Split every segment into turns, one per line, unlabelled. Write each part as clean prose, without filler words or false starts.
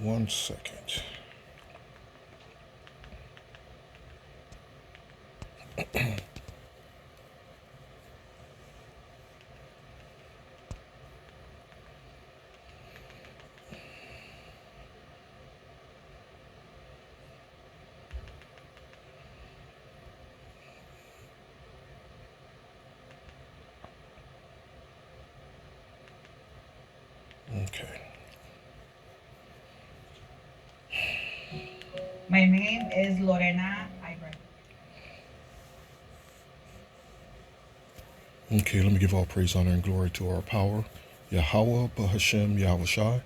1 second. Okay.
My name is Lorena Ibrahim.
Okay, let me give all praise, honor, and glory to our power. Yahweh, Bahashem, Yahweh Shai,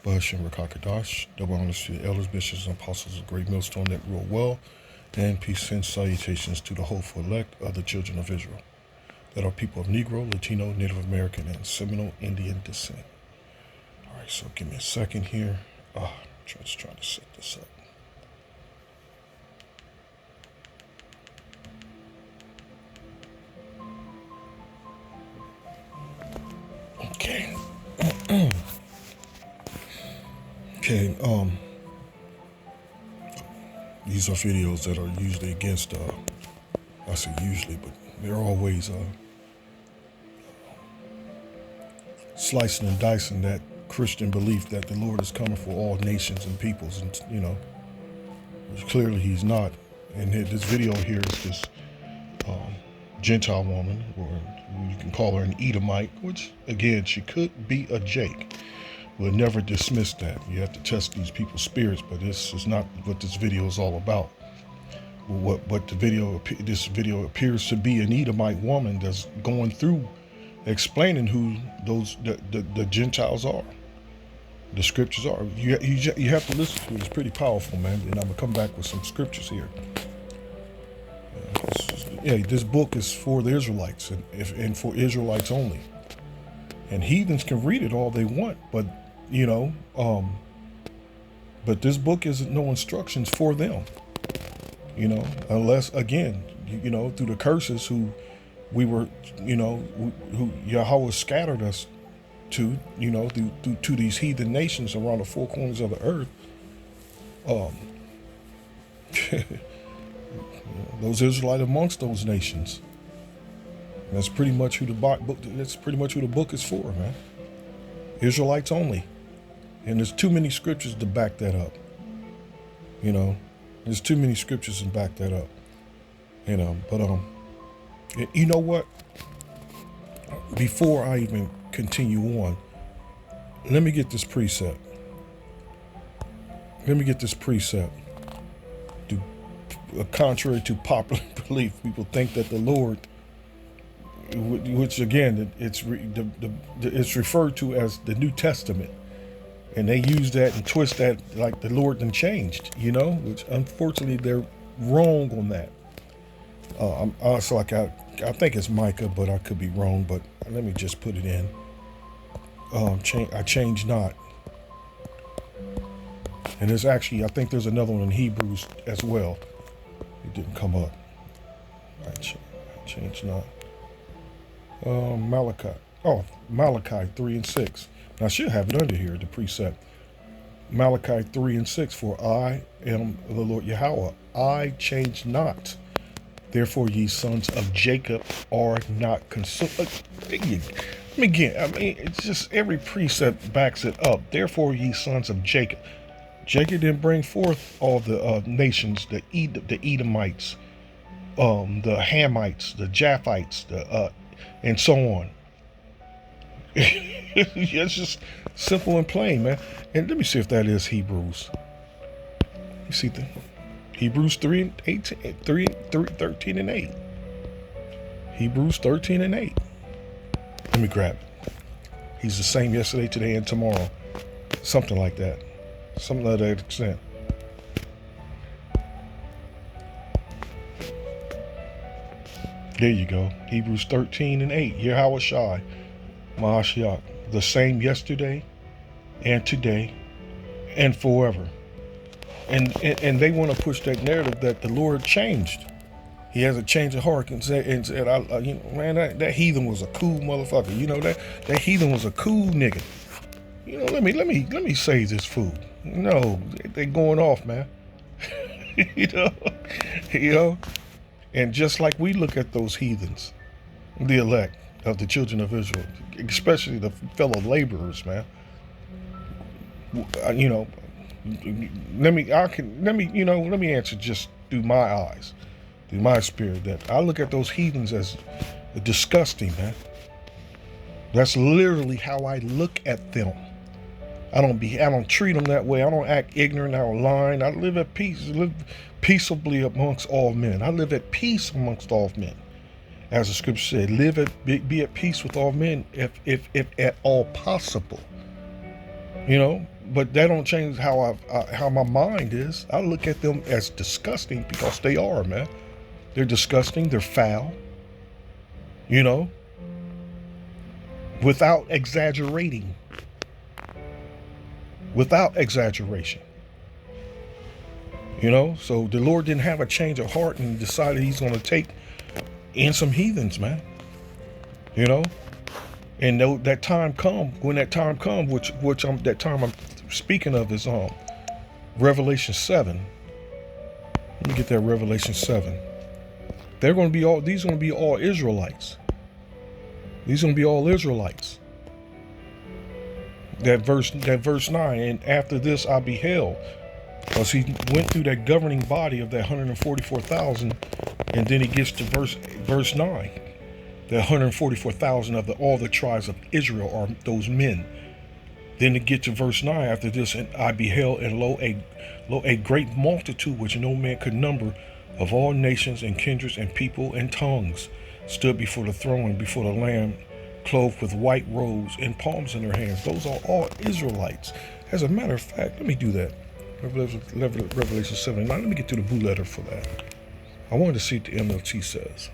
Bahashem Rakakadash. Double honors to the elders, bishops, and apostles of Great Millstone that rule well. And peace and salutations to the hopeful elect of the children of Israel, that are people of Negro, Latino, Native American, and Seminole Indian descent. All right, so give me a second here. Just trying to set this up. Okay. Okay. These are videos that are usually against. I say usually, but they're always slicing and dicing that Christian belief that the Lord is coming for all nations and peoples, and clearly He's not. And this video here is this Gentile woman, or you can call her an Edomite, which again she could be a Jake. We'll never dismiss that. You have to test these people's spirits, but this is not what this video is all about. What this video appears to be an Edomite woman that's going through explaining who the Gentiles are. The scriptures are. You have to listen to it. It's pretty powerful, man. And I'm gonna come back with some scriptures here. This book is for the Israelites and for Israelites only. And heathens can read it all they want, but but this book isn't no instructions for them. Unless again, through the curses who we were, who Yahweh scattered us to, through to these heathen nations around the four corners of the earth. Those Israelites amongst those nations. That's pretty much who the book. That's pretty much who the book is for, man. Israelites only, and there's too many scriptures to back that up. There's too many scriptures to back that up. But you know what? Before I even continue on, let me get this precept. Contrary to popular belief, people think that the Lord, which again, it's referred to as the New Testament, and they use that and twist that like the Lord then changed, which unfortunately they're wrong on that. I think it's Micah, but I could be wrong. But let me just put it in. I changed not. And there's actually, I think there's another one in Hebrews as well. It didn't come up. I changed not. Malachi. Oh, Malachi 3 and 6. Now I should have it under here, the precept. Malachi 3 and 6. For I am the Lord Yahweh. I change not. Therefore, ye sons of Jacob are not consumed. Again, it's just every precept backs it up. Therefore, ye sons of Jacob. Jacob didn't bring forth all the nations, the Edomites, the Hamites, the Japhites, and so on. It's just simple and plain, man. And let me see if that is Hebrews. You see the Hebrews 13 and 8. Hebrews 13 and 8. Let me grab it. He's the same yesterday, today, and tomorrow. Something like that. Something to that extent. There you go. Hebrews 13 and 8. Yahweh Shai, Ma'ashiach. The same yesterday and today and forever. And they want to push that narrative that the Lord changed. He has a change of heart and said, man, that heathen was a cool motherfucker. That heathen was a cool nigga. Let me say this fool. No, they going off, man. you know, you know. And just like we look at those heathens, the elect of the children of Israel, especially the fellow laborers, man. You know, let me answer just through my eyes, through my spirit. That I look at those heathens as disgusting, man. That's literally how I look at them. I don't treat them that way. I don't act ignorant or lying. I live at peace, live peaceably amongst all men. I live at peace amongst all men. As the scripture said, be at peace with all men if at all possible. You know, but that don't change how my mind is. I look at them as disgusting because they are, man. They're disgusting, they're foul, you know, without exaggerating. Without exaggeration. You know, so the Lord didn't have a change of heart and decided he's going to take in some heathens, man. You know, and that time come, when that time comes, that time I'm speaking of is Revelation 7. Let me get that Revelation 7. These are going to be all Israelites. These are going to be all Israelites. That verse 9, and after this I beheld, because he went through that governing body of that 144,000, and then he gets to verse 9. The 144,000 of all the tribes of Israel are those men. Then to get to verse 9, after this, and I beheld, and lo, a great multitude which no man could number, of all nations and kindreds and people and tongues, stood before the throne and before the Lamb, clothed with white robes and palms in their hands. Those are all Israelites. As a matter of fact, let me do that. Revelation 7. Now let me get to the blue letter for that. I wanted to see what the MLT says.